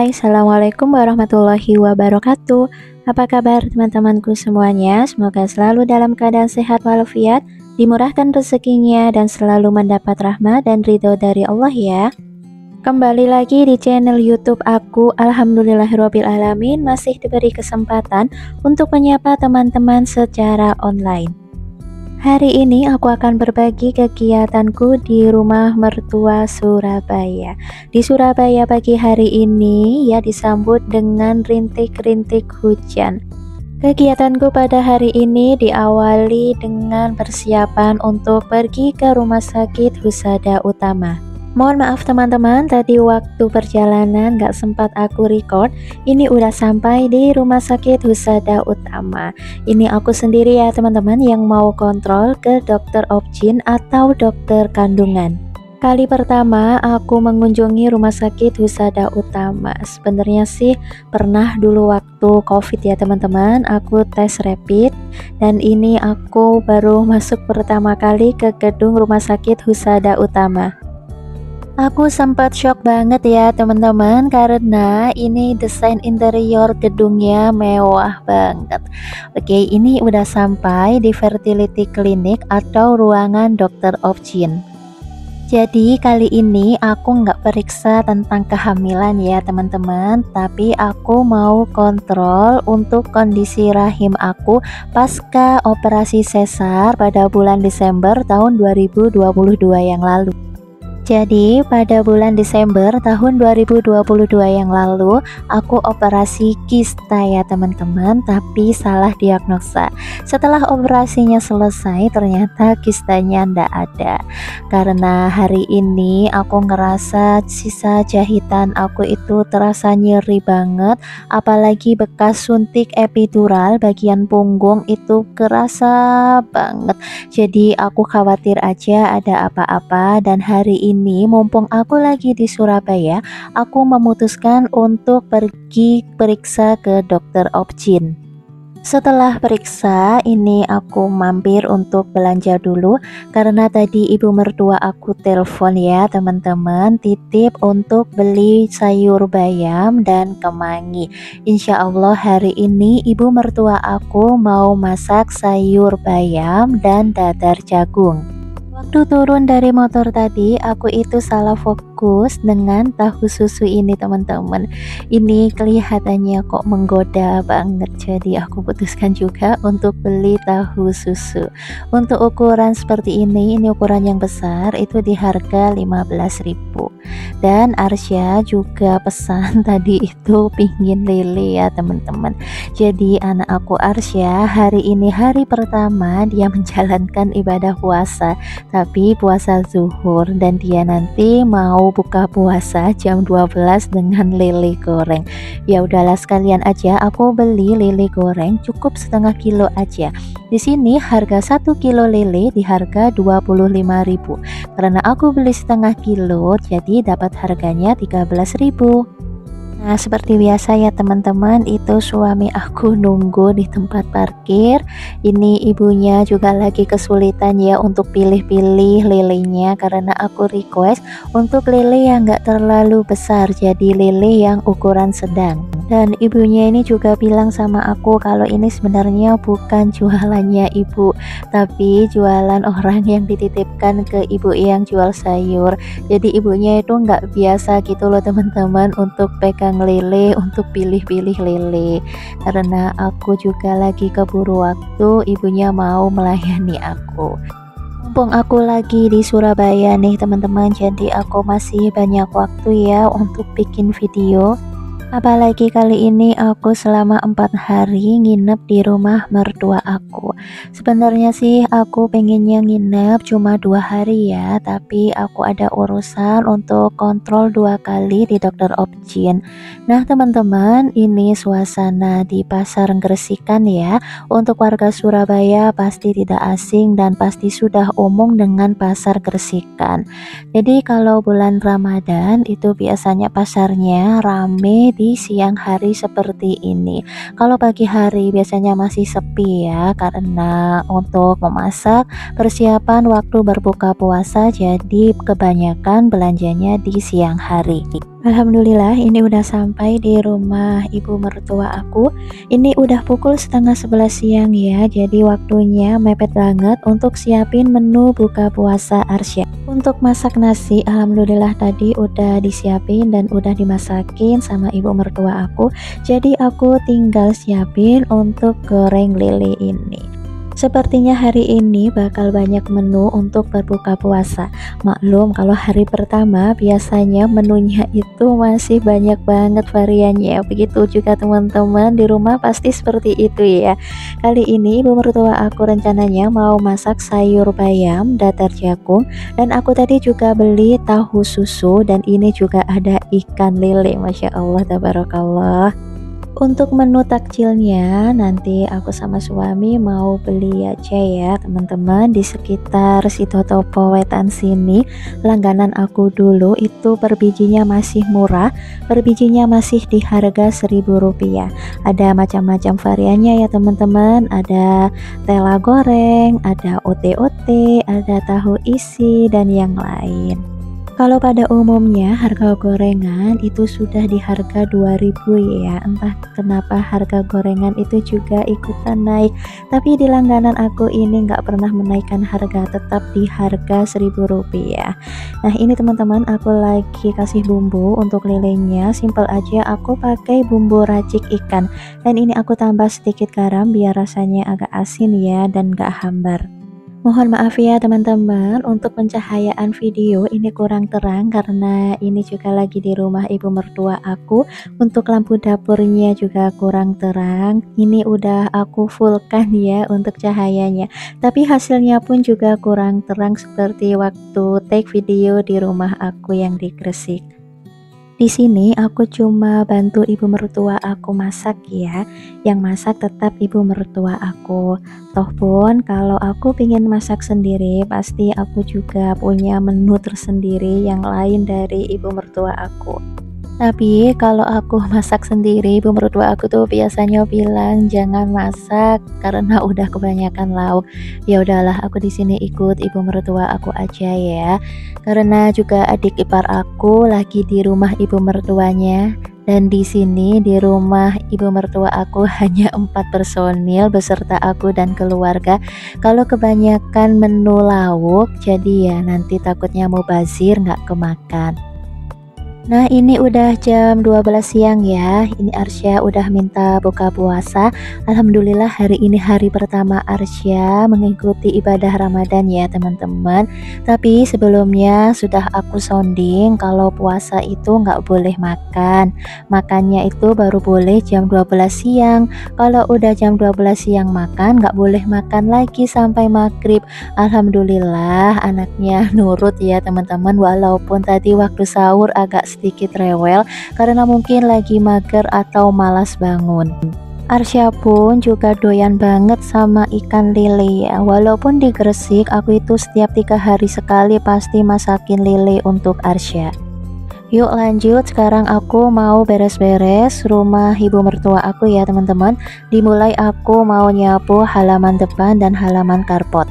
Hai, Assalamualaikum warahmatullahi wabarakatuh. Apa kabar teman-temanku semuanya? Semoga selalu dalam keadaan sehat walafiat, dimurahkan rezekinya, dan selalu mendapat rahmat dan ridho dari Allah ya. Kembali lagi di channel YouTube aku, Alhamdulillahirobbilalamin, masih diberi kesempatan untuk menyapa teman-teman secara online. Hari ini aku akan berbagi kegiatanku di rumah mertua Surabaya. Di Surabaya pagi hari ini ya disambut dengan rintik-rintik hujan. Kegiatanku pada hari ini diawali dengan persiapan untuk pergi ke Rumah Sakit Husada Utama. Mohon maaf teman-teman, tadi waktu perjalanan gak sempat aku record. Ini udah sampai di Rumah Sakit Husada Utama. Ini aku sendiri ya teman-teman yang mau kontrol ke dokter obgyn atau dokter kandungan. Kali pertama aku mengunjungi Rumah Sakit Husada Utama. Sebenarnya sih pernah dulu waktu COVID ya teman-teman, aku tes rapid, dan ini aku baru masuk pertama kali ke gedung Rumah Sakit Husada Utama. Aku sempat shock banget ya teman-teman, karena ini desain interior gedungnya mewah banget. Oke, ini udah sampai di fertility clinic atau ruangan dokter obgyn. Jadi kali ini aku nggak periksa tentang kehamilan ya teman-teman, tapi aku mau kontrol untuk kondisi rahim aku pasca operasi sesar pada bulan Desember tahun 2022 yang lalu. Jadi pada bulan Desember tahun 2022 yang lalu aku operasi kista ya teman-teman, tapi salah diagnosa. Setelah operasinya selesai ternyata kistanya ndak ada. Karena hari ini aku ngerasa sisa jahitan aku itu terasa nyeri banget, apalagi bekas suntik epidural bagian punggung itu kerasa banget. Jadi aku khawatir aja ada apa-apa, dan hari ini mumpung aku lagi di Surabaya, aku memutuskan untuk pergi periksa ke dokter obgyn. Setelah periksa, ini aku mampir untuk belanja dulu karena tadi ibu mertua aku telepon ya teman-teman, titip untuk beli sayur bayam dan kemangi. Insya Allah hari ini ibu mertua aku mau masak sayur bayam dan dadar jagung. Waktu turun dari motor tadi, aku itu salah fokus dengan tahu susu ini teman-teman. Ini kelihatannya kok menggoda banget, jadi aku putuskan juga untuk beli tahu susu. Untuk ukuran seperti ini ukuran yang besar, itu di harga 15.000. Dan Arsya juga pesan tadi itu pingin lele ya teman-teman. Jadi anak aku Arsya hari ini hari pertama dia menjalankan ibadah puasa, tapi puasa zuhur, dan dia nanti mau buka puasa jam 12 dengan lele goreng. Ya udahlah sekalian aja aku beli lele goreng cukup setengah kilo aja. Di sini harga 1 kilo lele di harga 25.000. Karena aku beli setengah kilo jadi dapat harganya 13.000. Nah, seperti biasa ya teman-teman, itu suami aku nunggu di tempat parkir. Ini ibunya juga lagi kesulitan ya untuk pilih-pilih lelenya, karena aku request untuk lele yang gak terlalu besar, jadi lele yang ukuran sedang. Dan ibunya ini juga bilang sama aku kalau ini sebenarnya bukan jualannya ibu, tapi jualan orang yang dititipkan ke ibu yang jual sayur. Jadi ibunya itu nggak biasa gitu loh teman-teman untuk pegang lele, untuk pilih-pilih lele. Karena aku juga lagi keburu waktu, ibunya mau melayani aku. Mumpung aku lagi di Surabaya nih teman-teman, jadi aku masih banyak waktu ya untuk bikin video. Apalagi kali ini aku selama 4 hari nginep di rumah mertua aku. Sebenarnya sih aku pengennya nginep cuma 2 hari ya, tapi aku ada urusan untuk kontrol 2 kali di dokter obgyn. Nah teman-teman, ini suasana di Pasar Gresikan ya. Untuk warga Surabaya pasti tidak asing dan pasti sudah umum dengan Pasar Gresikan. Jadi kalau bulan Ramadan itu biasanya pasarnya rame di siang hari seperti ini. Kalau pagi hari biasanya masih sepi ya, karena untuk memasak persiapan waktu berbuka puasa, jadi kebanyakan belanjanya di siang hari. Alhamdulillah ini udah sampai di rumah ibu mertua aku. Ini udah pukul setengah 11 siang ya, jadi waktunya mepet banget untuk siapin menu buka puasa Arsya. Untuk masak nasi, alhamdulillah tadi udah disiapin dan udah dimasakin sama ibu mertua aku. Jadi aku tinggal siapin untuk goreng lele ini. Sepertinya hari ini bakal banyak menu untuk berbuka puasa. Maklum kalau hari pertama biasanya menunya itu masih banyak banget variannya. Begitu juga teman-teman di rumah pasti seperti itu ya. Kali ini ibu mertua aku rencananya mau masak sayur bayam, datar jagung, dan aku tadi juga beli tahu susu dan ini juga ada ikan lele. Masya Allah, tabarakallah. Untuk menu takjilnya nanti aku sama suami mau beli aja ya teman-teman di sekitar situ Topo Wetan sini. Langganan aku dulu itu per bijinya masih murah, per bijinya masih di harga Rp1.000. Ada macam-macam variannya ya teman-teman, ada tela goreng, ada ote-ote, ada tahu isi dan yang lain. Kalau pada umumnya harga gorengan itu sudah di harga 2.000 ya. Entah kenapa harga gorengan itu juga ikutan naik. Tapi di langganan aku ini nggak pernah menaikkan harga, tetap di harga Rp1.000. Nah ini teman-teman, aku lagi kasih bumbu untuk lelenya. Simple aja, aku pakai bumbu racik ikan. Dan ini aku tambah sedikit garam biar rasanya agak asin ya dan nggak hambar. Mohon maaf ya teman-teman, untuk pencahayaan video ini kurang terang karena ini juga lagi di rumah ibu mertua aku. Untuk lampu dapurnya juga kurang terang. Ini udah aku fullkan ya untuk cahayanya. Tapi hasilnya pun juga kurang terang seperti waktu take video di rumah aku yang di Gresik. Di sini aku cuma bantu ibu mertua aku masak ya. Yang masak tetap ibu mertua aku. Toh pun kalau aku ingin masak sendiri, pasti aku juga punya menu tersendiri yang lain dari ibu mertua aku. Tapi kalau aku masak sendiri, ibu mertua aku tuh biasanya bilang jangan masak karena udah kebanyakan lauk. Ya udahlah, aku di sini ikut ibu mertua aku aja ya. Karena juga adik ipar aku lagi di rumah ibu mertuanya. Dan di sini di rumah ibu mertua aku hanya 4 personil beserta aku dan keluarga. Kalau kebanyakan menu lauk, jadi ya nanti takutnya mubazir nggak kemakan. Nah ini udah jam 12 siang ya. Ini Arsya udah minta buka puasa. Alhamdulillah hari ini hari pertama Arsya mengikuti ibadah Ramadan ya teman-teman. Tapi sebelumnya sudah aku sounding kalau puasa itu nggak boleh makan. Makannya itu baru boleh jam 12 siang. Kalau udah jam 12 siang makan nggak boleh makan lagi sampai maghrib. Alhamdulillah anaknya nurut ya teman-teman, walaupun tadi waktu sahur agak sedikit rewel karena mungkin lagi mager atau malas bangun. Arsya pun juga doyan banget sama ikan lele ya. Walaupun di Gresik aku itu setiap 3 hari sekali pasti masakin lele untuk Arsya. Yuk lanjut, sekarang aku mau beres-beres rumah ibu mertua aku ya teman-teman. Dimulai aku mau nyapu halaman depan dan halaman karpot.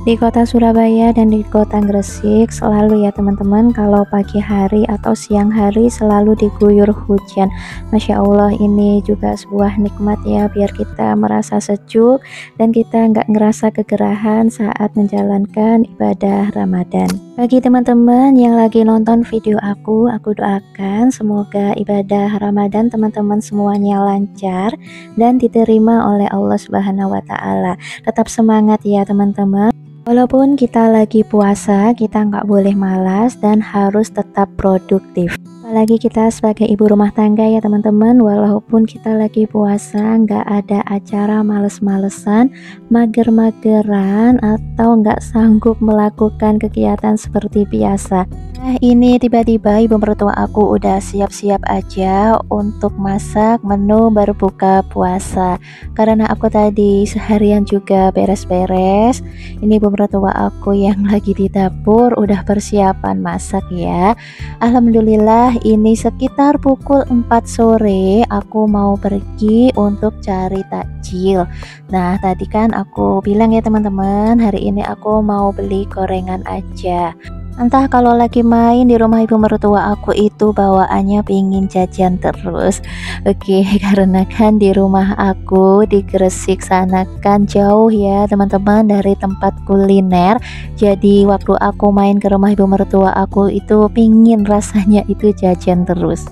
Di kota Surabaya dan di kota Gresik selalu ya teman-teman, kalau pagi hari atau siang hari selalu diguyur hujan. Masya Allah, ini juga sebuah nikmat ya, biar kita merasa sejuk dan kita nggak ngerasa kegerahan saat menjalankan ibadah Ramadan. Bagi teman-teman yang lagi nonton video aku doakan semoga ibadah Ramadan teman-teman semuanya lancar dan diterima oleh Allah Subhanahu wa Ta'ala. Tetap semangat ya teman-teman. Walaupun kita lagi puasa, kita nggak boleh malas dan harus tetap produktif. Apalagi kita sebagai ibu rumah tangga ya teman-teman, walaupun kita lagi puasa, nggak ada acara males-malesan, mager-mageran, atau nggak sanggup melakukan kegiatan seperti biasa. Nah ini tiba-tiba ibu mertua aku udah siap-siap aja untuk masak menu berbuka puasa. Karena aku tadi seharian juga beres-beres, ini ibu mertua aku yang lagi di dapur udah persiapan masak ya. Alhamdulillah ini sekitar pukul 4 sore aku mau pergi untuk cari takjil. Nah tadi kan aku bilang ya teman-teman, hari ini aku mau beli gorengan aja. Entah kalau lagi main di rumah ibu mertua aku itu bawaannya pingin jajan terus. Oke, karena kan di rumah aku di Gresik sana kan jauh ya teman-teman dari tempat kuliner. Jadi waktu aku main ke rumah ibu mertua aku itu pingin rasanya itu jajan terus.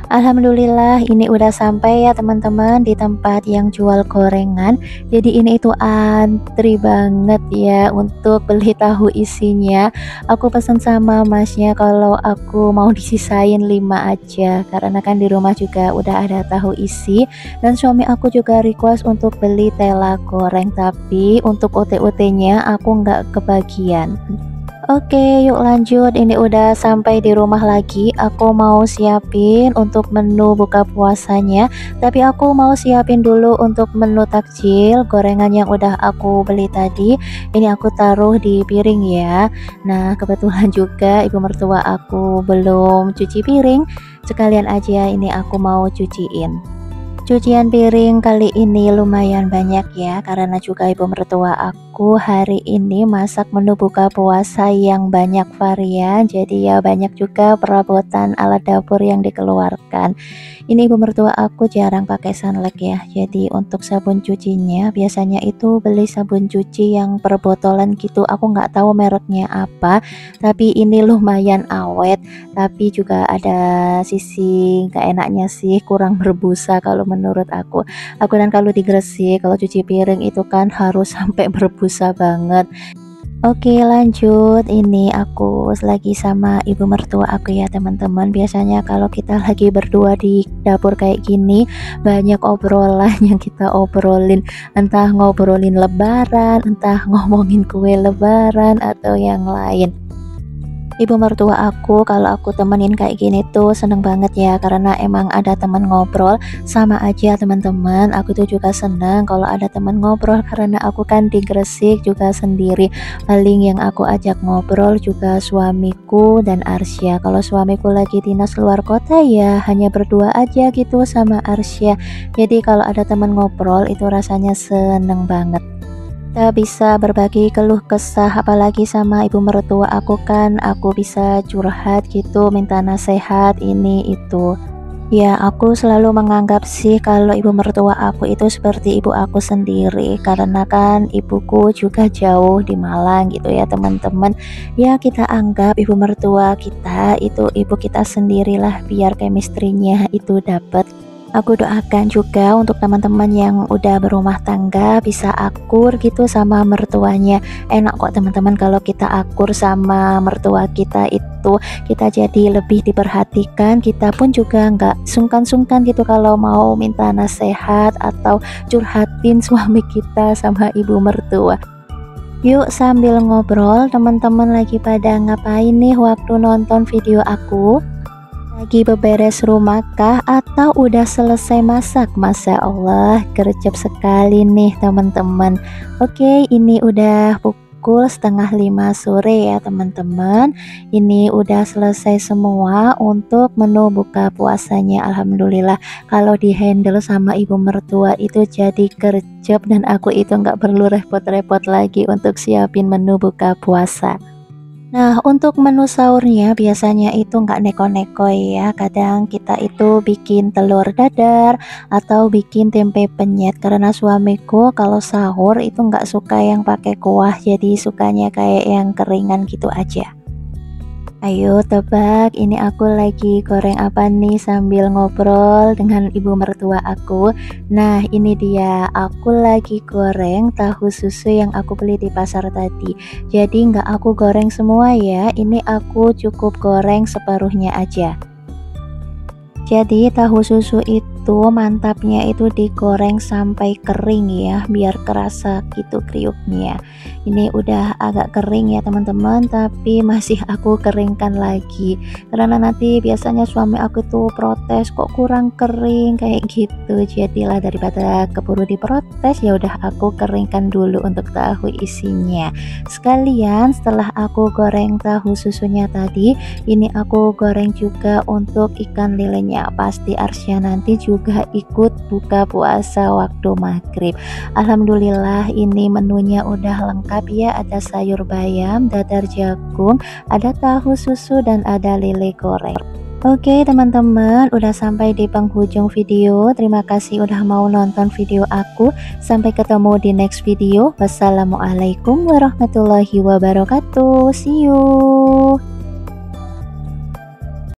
Alhamdulillah ini udah sampai ya teman-teman di tempat yang jual gorengan. Jadi ini itu antri banget ya untuk beli tahu isinya. Aku pesan sama masnya kalau aku mau disisain 5 aja, karena kan di rumah juga udah ada tahu isi. Dan suami aku juga request untuk beli tela goreng, tapi untuk OT-OT-nya aku nggak kebagian. Oke, yuk lanjut. Ini udah sampai di rumah lagi. Aku mau siapin untuk menu buka puasanya. Tapi aku mau siapin dulu untuk menu takjil. Gorengan yang udah aku beli tadi, ini aku taruh di piring ya. Nah, kebetulan juga ibu mertua aku belum cuci piring. Sekalian aja ini aku mau cuciin. Cucian piring kali ini lumayan banyak ya, karena juga ibu mertua aku hari ini masak menu buka puasa yang banyak varian, jadi ya banyak juga perabotan alat dapur yang dikeluarkan. Ini ibu mertua aku jarang pakai sunlight ya, jadi untuk sabun cucinya biasanya itu beli sabun cuci yang per botolan gitu, aku nggak tahu mereknya apa, tapi ini lumayan awet, tapi juga ada sisi nggak enaknya sih, kurang berbusa kalau menurut aku. Aku dan kalau di Gresik kalau cuci piring itu kan harus sampai berbusa banget. Oke lanjut, ini aku lagi sama ibu mertua aku ya teman-teman. Biasanya kalau kita lagi berdua di dapur kayak gini banyak obrolan yang kita obrolin, entah ngobrolin lebaran, entah ngomongin kue lebaran atau yang lain. Ibu mertua aku kalau aku temenin kayak gini tuh seneng banget ya, karena emang ada teman ngobrol. Sama aja teman-teman, aku tuh juga seneng kalau ada teman ngobrol, karena aku kan di Gresik juga sendiri. Paling yang aku ajak ngobrol juga suamiku dan Arsya. Kalau suamiku lagi dinas luar kota ya hanya berdua aja gitu sama Arsya. Jadi kalau ada teman ngobrol itu rasanya seneng banget. Kita bisa berbagi keluh kesah, apalagi sama ibu mertua aku kan aku bisa curhat gitu, minta nasihat ini itu. Ya aku selalu menganggap sih kalau ibu mertua aku itu seperti ibu aku sendiri, karena kan ibuku juga jauh di Malang gitu ya teman-teman. Ya kita anggap ibu mertua kita itu ibu kita sendirilah, biar chemistry-nya itu dapet. Aku doakan juga untuk teman-teman yang udah berumah tangga bisa akur gitu sama mertuanya. Enak kok teman-teman kalau kita akur sama mertua kita itu, kita jadi lebih diperhatikan. Kita pun juga nggak sungkan-sungkan gitu kalau mau minta nasihat atau curhatin suami kita sama ibu mertua. Yuk sambil ngobrol, teman-teman lagi pada ngapain nih waktu nonton video aku? Lagi beberes rumah kah atau udah selesai masak? Masya Allah, gercep sekali nih teman-teman. Oke, ini udah pukul 4:30 sore ya teman-teman. Ini udah selesai semua untuk menu buka puasanya. Alhamdulillah, kalau di handle sama ibu mertua itu jadi gercep, dan aku itu nggak perlu repot-repot lagi untuk siapin menu buka puasa. Nah, untuk menu sahurnya biasanya itu nggak neko-neko ya. Kadang kita itu bikin telur dadar atau bikin tempe penyet, karena suamiku kalau sahur itu nggak suka yang pakai kuah, jadi sukanya kayak yang keringan gitu aja. Ayo tebak, ini aku lagi goreng apa nih sambil ngobrol dengan ibu mertua aku. Nah ini dia, aku lagi goreng tahu susu yang aku beli di pasar tadi. Jadi nggak aku goreng semua ya, ini aku cukup goreng separuhnya aja. Jadi tahu susu itu mantapnya itu digoreng sampai kering ya, biar kerasa gitu kriuknya. Ini udah agak kering ya teman-teman, tapi masih aku keringkan lagi, karena nanti biasanya suami aku tuh protes kok kurang kering kayak gitu. Jadilah daripada keburu diprotes, ya udah aku keringkan dulu untuk tahu isinya. Sekalian setelah aku goreng tahu susunya tadi, ini aku goreng juga untuk ikan lelenya. Pasti Arsya nanti juga juga ikut buka puasa waktu maghrib. Alhamdulillah ini menunya udah lengkap ya, ada sayur bayam, dadar jagung, ada tahu susu, dan ada lele goreng. Oke teman-teman, udah sampai di penghujung video. Terima kasih udah mau nonton video aku. Sampai ketemu di next video. Wassalamualaikum warahmatullahi wabarakatuh. See you.